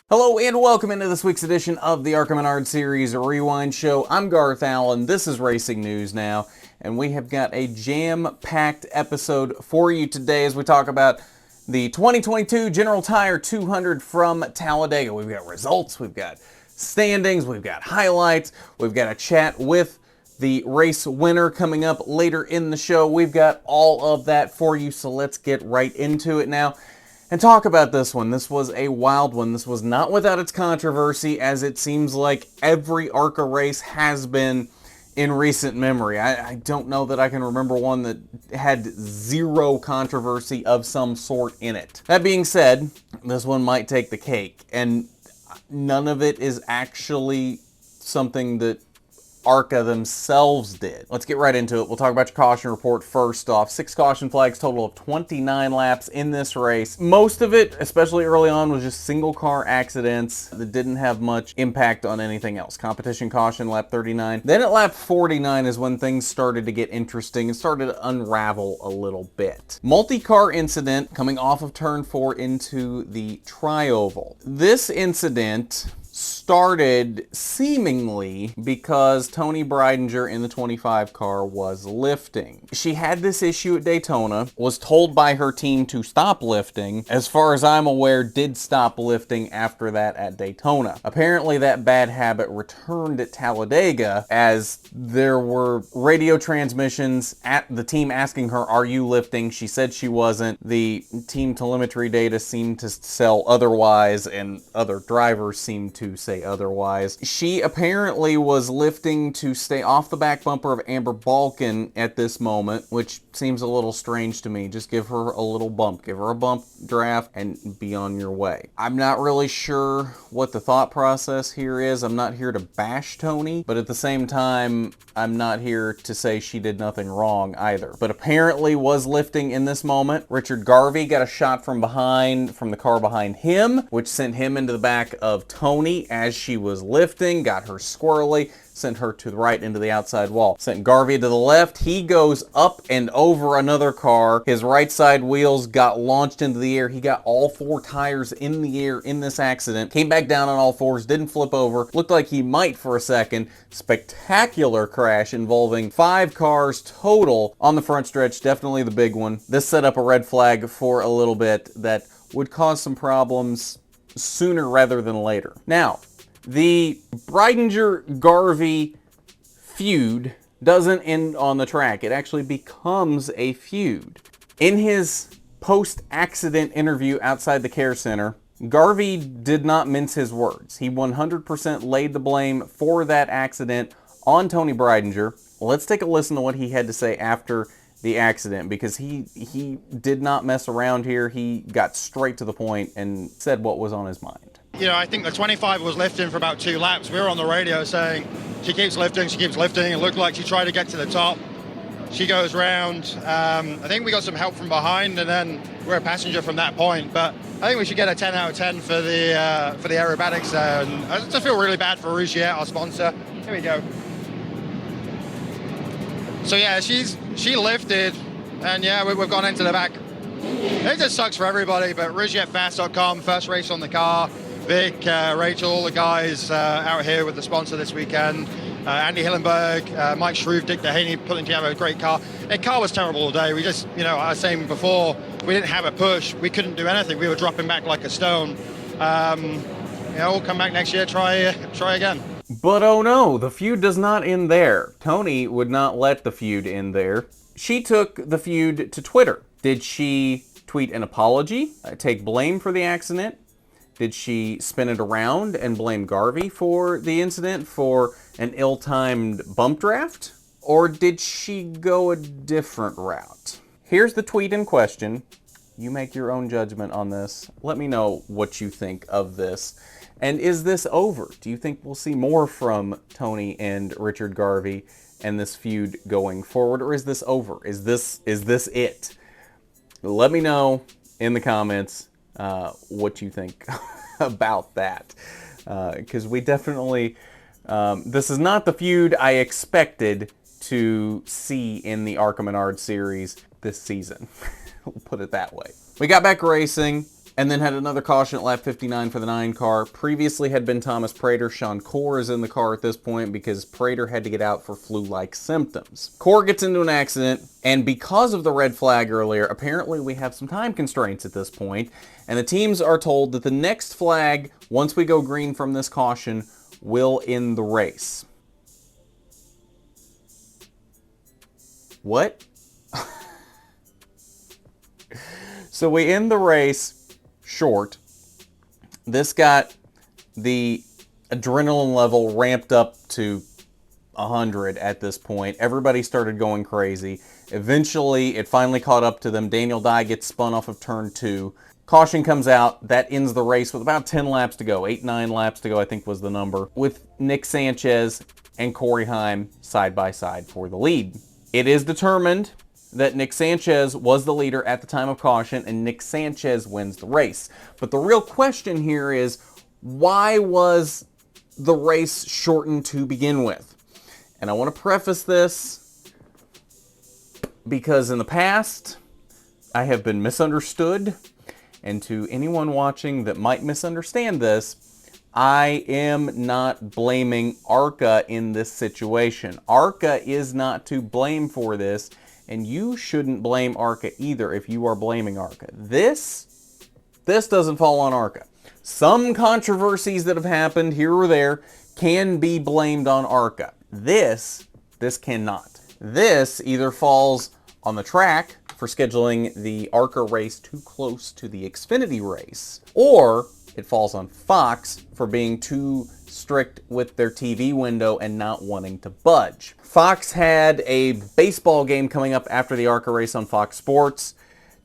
Hello and welcome into this week's edition of the ARCA Series Rewind Show. I'm Garth Allen, this is Racing News Now, and we have got a jam-packed episode for you today as we talk about the 2022 General Tire 200 from Talladega. We've got results, we've got standings, we've got highlights, we've got a chat with the race winner coming up later in the show. We've got all of that for you, so let's get right into it now and talk about this one. This was a wild one. This was not without its controversy, as it seems like every ARCA race has been in recent memory. I don't know that I can remember one that had zero controversy of some sort in it. That being said, this one might take the cake, and none of it is actually something that ARCA themselves did. Let's get right into it. We'll talk about your caution report first off. 6 caution flags, total of 29 laps in this race. Most of it, especially early on, was just single car accidents that didn't have much impact on anything else. Competition caution, lap 39. Then at lap 49 is when things started to get interesting and started to unravel a little bit. Multicar Incident coming off of turn 4 into the tri-oval. This incident started seemingly because Toni Breidinger in the 25 car was lifting. She had this issue at Daytona, was told by her team to stop lifting. As far as I'm aware, did stop lifting after that at Daytona. Apparently that bad habit returned at Talladega, as there were radio transmissions at the team asking her, "Are you lifting?" She said she wasn't. The team telemetry data seemed to sell otherwise, and other drivers seemed to say otherwise. She apparently was lifting to stay off the back bumper of Amber Balkan at this moment, which seems a little strange to me. Just give her a little bump. Give her a bump draft and be on your way. I'm not really sure what the thought process here is. I'm not here to bash Toni, but at the same time, I'm not here to say she did nothing wrong either. But apparently was lifting in this moment. Richard Garvey got a shot from behind, from the car behind him, which sent him into the back of Toni as she was lifting, got her squirrely, sent her to the right into the outside wall. Sent Garvey to the left. He goes up and over another car. His right side wheels got launched into the air. He got all 4 tires in the air in this accident. Came back down on all 4s, didn't flip over. Looked like he might for a second. Spectacular crash involving 5 cars total on the front stretch. Definitely the big one. This set up a red flag for a little bit that would cause some problems sooner rather than later. Now, the Breidinger-Garvey feud doesn't end on the track. It actually becomes a feud. In his post-accident interview outside the care center, Garvey did not mince his words. He 100% laid the blame for that accident on Toni Breidinger. Let's take a listen to what he had to say after the accident, because he did not mess around here. He got straight to the point and said what was on his mind. You know, I think the 25 was lifting for about 2 laps. We were on the radio saying, she keeps lifting, she keeps lifting. It looked like she tried to get to the top. She goes round. I think we got some help from behind, and then we're a passenger from that point. But I think we should get a 10 out of 10 for the aerobatics there. And I just feel really bad for Rougier, our sponsor. Here we go. So yeah, she lifted, and yeah, we've gone into the back. It just sucks for everybody, but RougietFast.com, first race on the car. Vic, Rachel, all the guys out here with the sponsor this weekend. Andy Hillenberg, Mike Shreve, Dick Dehaney putting together a great car. The car was terrible all day. We just, you know, I was saying before, we didn't have a push. We couldn't do anything. We were dropping back like a stone. You know, we'll come back next year, try again. But oh no, the feud does not end there. Toni would not let the feud end there. She took the feud to Twitter. Did she tweet an apology, take blame for the accident? Did she spin it around and blame Garvey for the incident, for an ill-timed bump draft? Or did she go a different route? Here's the tweet in question. You make your own judgment on this. Let me know what you think of this. And is this over? Do you think we'll see more from Toni and Richard Garvey and this feud going forward, or is this over? Is this it? Let me know in the comments what you think about that, because we definitely this is not the feud I expected to see in the ARCA Series this season. We'll put it that way. We got back racing. And then had another caution at lap 59 for the 9 car. Previously had been Thomas Prater. Sean Corr is in the car at this point because Prater had to get out for flu-like symptoms. Corr gets into an accident, and because of the red flag earlier, apparently we have some time constraints at this point, and the teams are told that the next flag, once we go green from this caution, will end the race. What? So we end the race short. This got the adrenaline level ramped up to 100 at this point. Everybody started going crazy. Eventually, it finally caught up to them. Daniel Dye gets spun off of turn 2. Caution comes out. That ends the race with about 10 laps to go. 8-9 laps to go, I think was the number. With Nick Sanchez and Corey Heim side by side for the lead. It is determined that Nick Sanchez was the leader at the time of caution, and Nick Sanchez wins the race. But the real question here is, why was the race shortened to begin with? And I want to preface this because in the past, I have been misunderstood, and to anyone watching that might misunderstand this, I am not blaming ARCA in this situation. ARCA is not to blame for this, and you shouldn't blame ARCA either if you are blaming ARCA. This doesn't fall on ARCA. Some controversies that have happened here or there can be blamed on ARCA. This cannot. This either falls on the track for scheduling the ARCA race too close to the Xfinity race, or it falls on Fox for being too strict with their TV window and not wanting to budge. Fox had a baseball game coming up after the ARCA race on Fox Sports.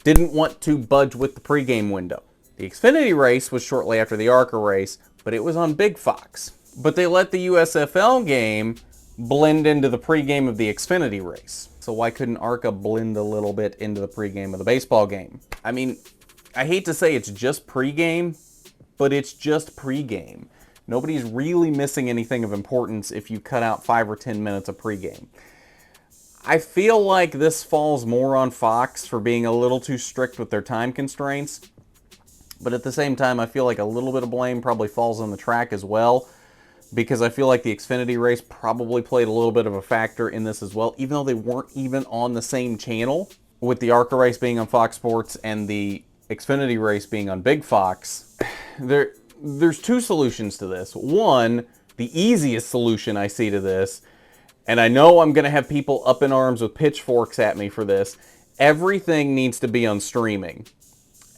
Didn't want to budge with the pregame window. The Xfinity race was shortly after the ARCA race, but it was on Big Fox. But they let the USFL game blend into the pregame of the Xfinity race. So why couldn't ARCA blend a little bit into the pregame of the baseball game? I mean, I hate to say it's just pregame, but it's just pregame. Nobody's really missing anything of importance if you cut out 5 or 10 minutes of pregame. I feel like this falls more on Fox for being a little too strict with their time constraints, but at the same time, I feel like a little bit of blame probably falls on the track as well, because I feel like the Xfinity race probably played a little bit of a factor in this as well, even though they weren't even on the same channel, with the ARCA race being on Fox Sports and the Xfinity race being on Big Fox. There's two solutions to this. One, the easiest solution I see to this, and I know I'm going to have people up in arms with pitchforks at me for this, everything needs to be on streaming.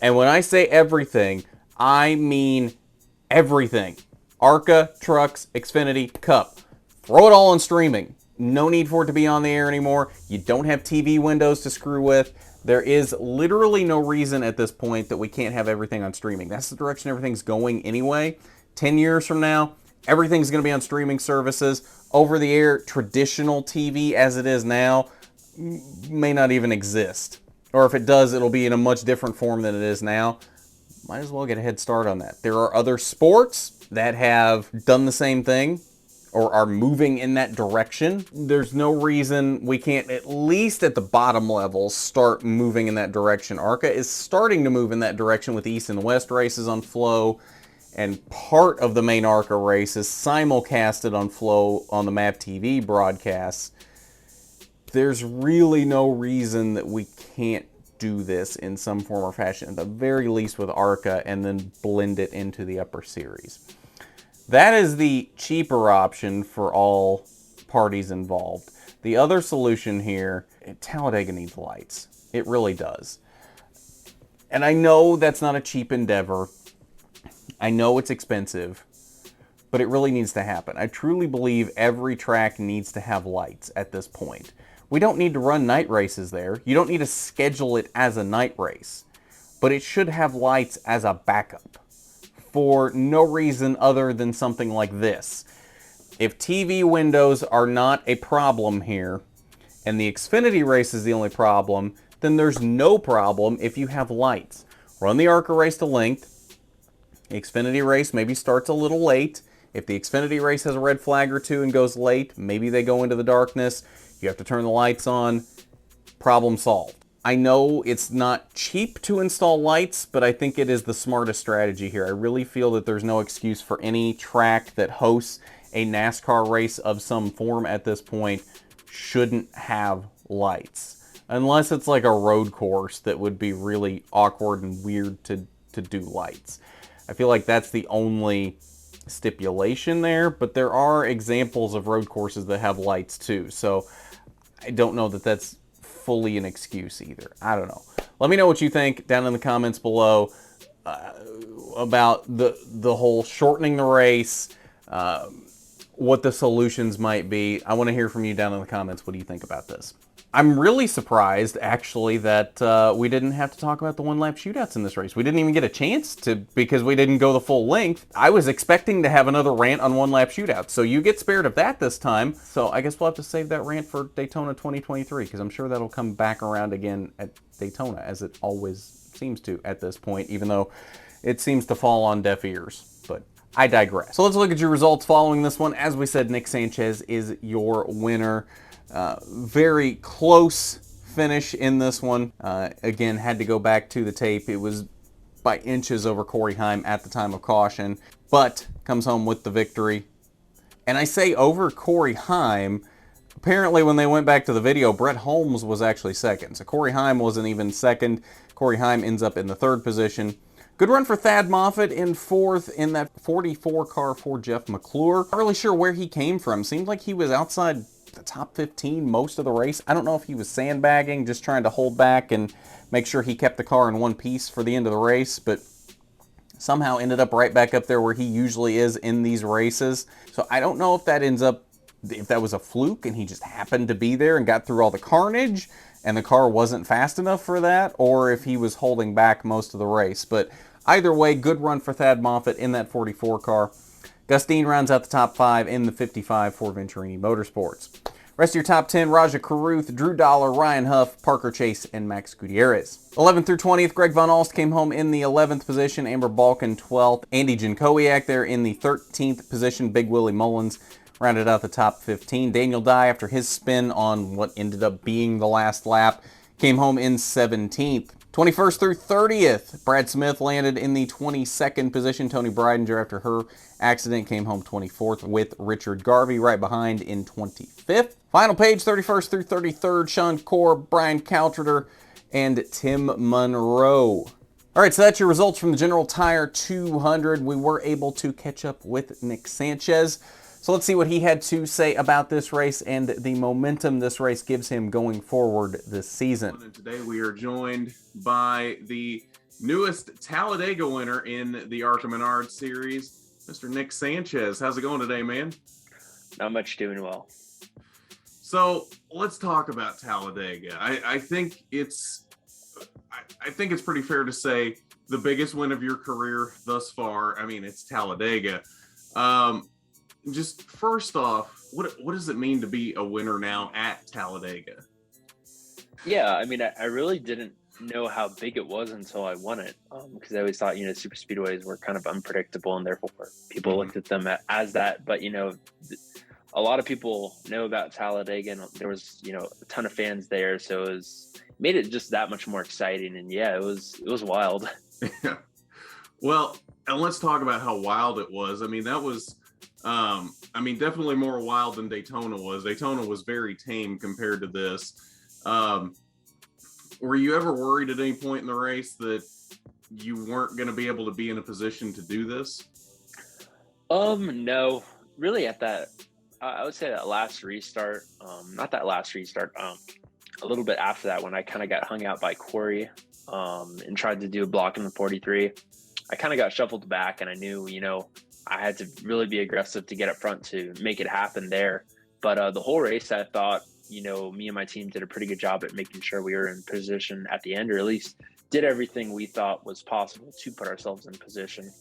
And when I say everything, I mean everything. ARCA, Trucks, Xfinity, Cup. Throw it all on streaming. No need for it to be on the air anymore. You don't have TV windows to screw with. There is literally no reason at this point that we can't have everything on streaming. That's the direction everything's going anyway. 10 years from now, everything's going to be on streaming services. Over-the-air traditional TV as it is now may not even exist. Or if it does, it'll be in a much different form than it is now. Might as well get a head start on that. There are other sports that have done the same thing or are moving in that direction. There's no reason we can't, at least at the bottom level, start moving in that direction. ARCA is starting to move in that direction with the East and West races on Flow, and part of the main ARCA race is simulcasted on Flow on the MAP TV broadcasts. There's really no reason that we can't do this in some form or fashion, at the very least with ARCA, and then blend it into the upper series. That is the cheaper option for all parties involved. The other solution here, Talladega needs lights. It really does. And I know that's not a cheap endeavor. I know it's expensive, but it really needs to happen. I truly believe every track needs to have lights at this point. We don't need to run night races there. You don't need to schedule it as a night race, but it should have lights as a backup for no reason other than something like this. If TV windows are not a problem here, and the Xfinity race is the only problem, then there's no problem if you have lights. Run the ARCA race to length. The Xfinity race maybe starts a little late. If the Xfinity race has a red flag or two and goes late, maybe they go into the darkness. You have to turn the lights on. Problem solved. I know it's not cheap to install lights, but I think it is the smartest strategy here. I really feel that there's no excuse for any track that hosts a NASCAR race of some form at this point shouldn't have lights. Unless it's like a road course that would be really awkward and weird to do lights. I feel like that's the only stipulation there, but there are examples of road courses that have lights too. So I don't know that that's fully an excuse either. I don't know. Let me know what you think down in the comments below about the whole shortening the race, what the solutions might be. I want to hear from you down in the comments. What do you think about this? I'm really surprised, actually, that we didn't have to talk about the one-lap shootouts in this race. We didn't even get a chance to, because we didn't go the full length. I was expecting to have another rant on one-lap shootouts, so you get spared of that this time. So I guess we'll have to save that rant for Daytona 2023, because I'm sure that'll come back around again at Daytona, as it always seems to at this point, even though it seems to fall on deaf ears. But I digress. So let's look at your results following this one. As we said, Nick Sanchez is your winner. Very close finish in this one. Again, had to go back to the tape. It was by inches over Corey Heim at the time of caution, but comes home with the victory. And I say over Corey Heim. Apparently, when they went back to the video, Brett Holmes was actually second. So Corey Heim wasn't even second. Corey Heim ends up in the third position. Good run for Thad Moffitt in fourth in that 44 car for Jeff McClure. Not really sure where he came from. Seemed like he was outside the top 15 most of the race. I don't know if he was sandbagging, just trying to hold back and make sure he kept the car in one piece for the end of the race, but somehow ended up right back up there where he usually is in these races. So I don't know if that was a fluke and he just happened to be there and got through all the carnage and the car wasn't fast enough for that, or if he was holding back most of the race. But either way, good run for Thad Moffitt in that 44 car. Gustine rounds out the top 5 in the 55 for Venturini Motorsports. Rest of your top 10, Raja Carruth, Drew Dollar, Ryan Huff, Parker Chase, and Max Gutierrez. 11th through 20th, Greg Von Alst came home in the 11th position, Amber Balkin 12th, Andy Jankowiak there in the 13th position, Big Willie Mullins rounded out the top 15. Daniel Dye, after his spin on what ended up being the last lap, came home in 17th. 21st through 30th, Brad Smith landed in the 22nd position. Tony Breidinger, after her accident, came home 24th with Richard Garvey right behind in 25th. Final page, 31st through 33rd, Sean Corr, Brian Caltrider, and Tim Monroe. All right, so that's your results from the General Tire 200. We were able to catch up with Nick Sanchez. So let's see what he had to say about this race and the momentum this race gives him going forward this season. And today we are joined by the newest Talladega winner in the ARCA Menard series, Mr. Nick Sanchez. How's it going today, man? Not much, doing well. So let's talk about Talladega. I think it's pretty fair to say the biggest win of your career thus far. I mean, it's Talladega. Just first off, what does it mean to be a winner now at Talladega? Yeah, I mean, I really didn't know how big it was until I won it, because I always thought, super speedways were kind of unpredictable, and therefore people looked at them as that. But, a lot of people know about Talladega, and there was, a ton of fans there, so made it just that much more exciting. And yeah, it was wild. Yeah. Well, and let's talk about how wild it was. I mean, that was, definitely more wild than Daytona was. Daytona was very tame compared to this. Were you ever worried at any point in the race that you weren't going to be able to be in a position to do this? No, really I would say that last restart, not that last restart, a little bit after that, when I kind of got hung out by Corey, and tried to do a block in the 43, I kind of got shuffled back, and I knew, I had to really be aggressive to get up front to make it happen there. But the whole race, I thought, me and my team did a pretty good job at making sure we were in position at the end, or at least did everything we thought was possible to put ourselves in position.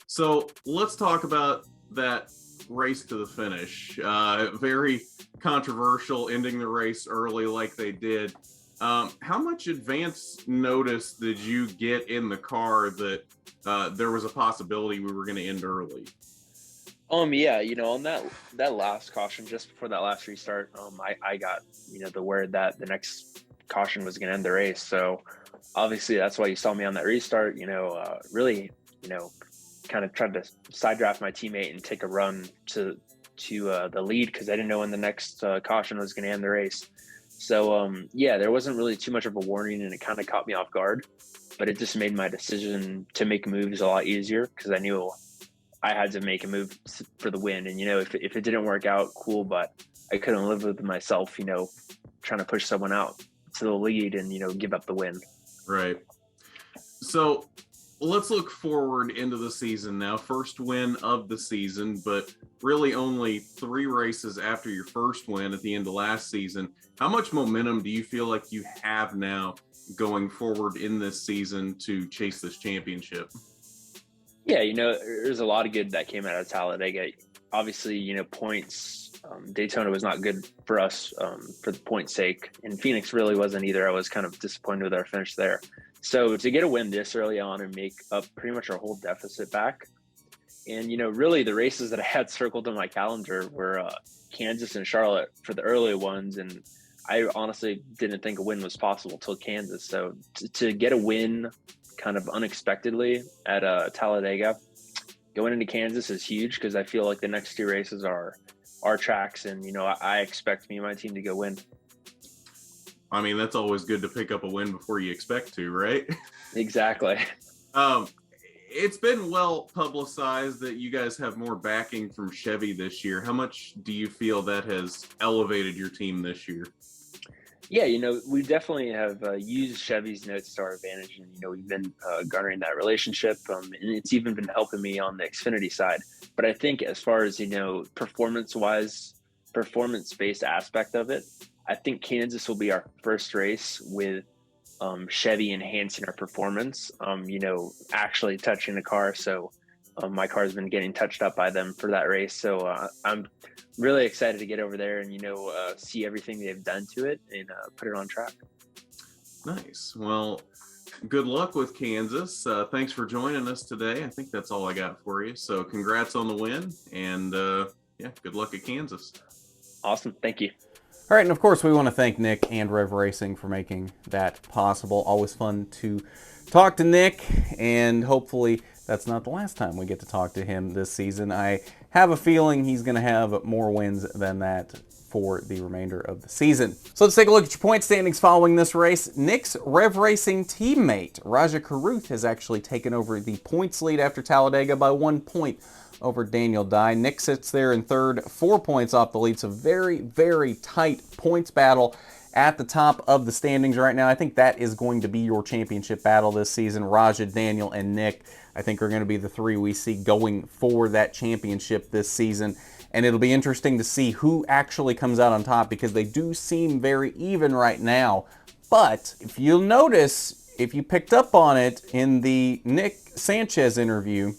So let's talk about that race to the finish. Very controversial, ending the race early like they did. How much advance notice did you get in the car that there was a possibility we were going to end early? Yeah, on that last caution, just before that last restart, I got, the word that the next caution was going to end the race. So obviously that's why you saw me on that restart, really, kind of tried to side draft my teammate and take a run to the lead, because I didn't know when the next caution was going to end the race. So there wasn't really too much of a warning, and it kind of caught me off guard, but it just made my decision to make moves a lot easier, because I knew I had to make a move for the win. And if it didn't work out, cool, but I couldn't live with myself, trying to push someone out to the lead and give up the win. Right. So let's look forward into the season now. First win of the season, but really only 3 races after your first win at the end of last season. How much momentum do you feel like you have now going forward in this season to chase this championship? Yeah, there's a lot of good that came out of Talladega. Obviously, points, Daytona was not good for us for the point's sake, and Phoenix really wasn't either. I was kind of disappointed with our finish there. So to get a win this early on and make up pretty much our whole deficit back, and really the races that I had circled on my calendar were Kansas and Charlotte for the early ones, and I honestly didn't think a win was possible till Kansas. So to get a win kind of unexpectedly at Talladega, going into Kansas is huge, because I feel like the next 2 races are our tracks, and I expect me and my team to go win. I mean, that's always good to pick up a win before you expect to, right? Exactly. It's been well publicized that you guys have more backing from Chevy this year. How much do you feel that has elevated your team this year? Yeah, we definitely have used Chevy's notes to our advantage, and we've been garnering that relationship, and it's even been helping me on the Xfinity side. But I think as far as performance-wise, performance-based aspect of it, I think Kansas will be our first race with Chevy enhancing our performance, actually touching the car. So my car's been getting touched up by them for that race. So I'm really excited to get over there and, see everything they've done to it and put it on track. Nice. Well, good luck with Kansas. Thanks for joining us today. I think that's all I got for you. So congrats on the win, and good luck at Kansas. Awesome. Thank you. All right, and of course we want to thank Nick and Rev Racing for making that possible. Always fun to talk to Nick, and hopefully that's not the last time we get to talk to him this season. I have a feeling he's going to have more wins than that for the remainder of the season. So let's take a look at your point standings following this race. Nick's Rev Racing teammate, Raja Karuth, has actually taken over the points lead after Talladega by 1 point over Daniel Dye. Nick sits there in third, 4 points off the lead. So very, very tight points battle at the top of the standings right now. I think that is going to be your championship battle this season. Raja, Daniel, and Nick, I think, are going to be the 3 we see going for that championship this season. And it'll be interesting to see who actually comes out on top, because they do seem very even right now. But if you'll notice, if you picked up on it in the Nick Sanchez interview,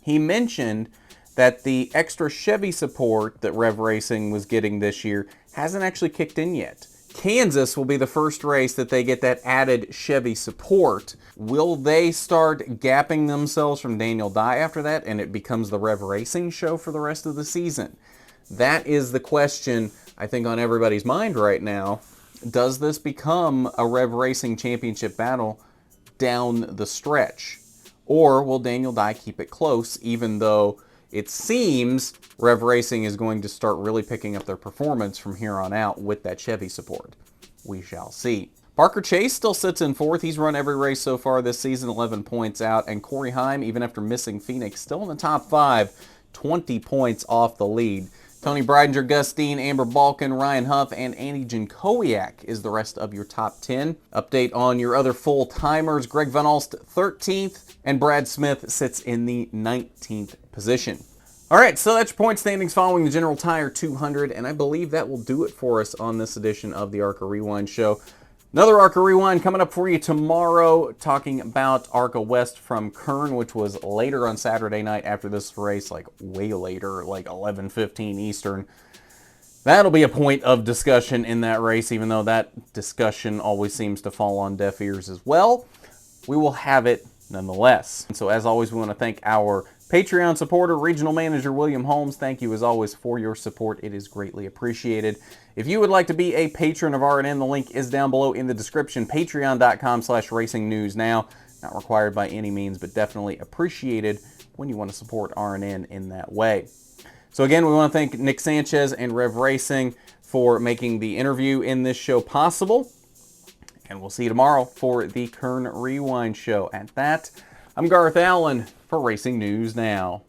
he mentioned that the extra Chevy support that Rev Racing was getting this year hasn't actually kicked in yet. Kansas will be the first race that they get that added Chevy support. Will they start gapping themselves from Daniel Dye after that, and it becomes the Rev Racing show for the rest of the season? That is the question, I think, on everybody's mind right now. Does this become a Rev Racing championship battle down the stretch? Or will Daniel Dye keep it close, even though it seems Rev Racing is going to start really picking up their performance from here on out with that Chevy support? We shall see. Parker Chase still sits in fourth. He's run every race so far this season, 11 points out. And Corey Heim, even after missing Phoenix, still in the top 5, 20 points off the lead. Tony Breidinger, Gus Dean, Amber Balkin, Ryan Huff, and Andy Jankowiak is the rest of your top 10. Update on your other full-timers. Greg Van Alst, 13th, and Brad Smith sits in the 19th position. All right, so that's your point standings following the General Tire 200, and I believe that will do it for us on this edition of the ARCA Rewind Show. Another ARCA Rewind coming up for you tomorrow, talking about ARCA West from Kern, which was later on Saturday night after this race, like way later, like 11:15 Eastern. That'll be a point of discussion in that race, even though that discussion always seems to fall on deaf ears as well. We will have it nonetheless. And so as always, we want to thank our Patreon supporter, Regional Manager William Holmes. Thank you as always for your support. It is greatly appreciated. If you would like to be a patron of RNN, the link is down below in the description. Patreon.com/RacingNewsNow. Not required by any means, but definitely appreciated when you want to support RNN in that way. So again, we want to thank Nick Sanchez and Rev Racing for making the interview in this show possible. And we'll see you tomorrow for the Kern Rewind show. At that, I'm Garth Allen for Racing News Now.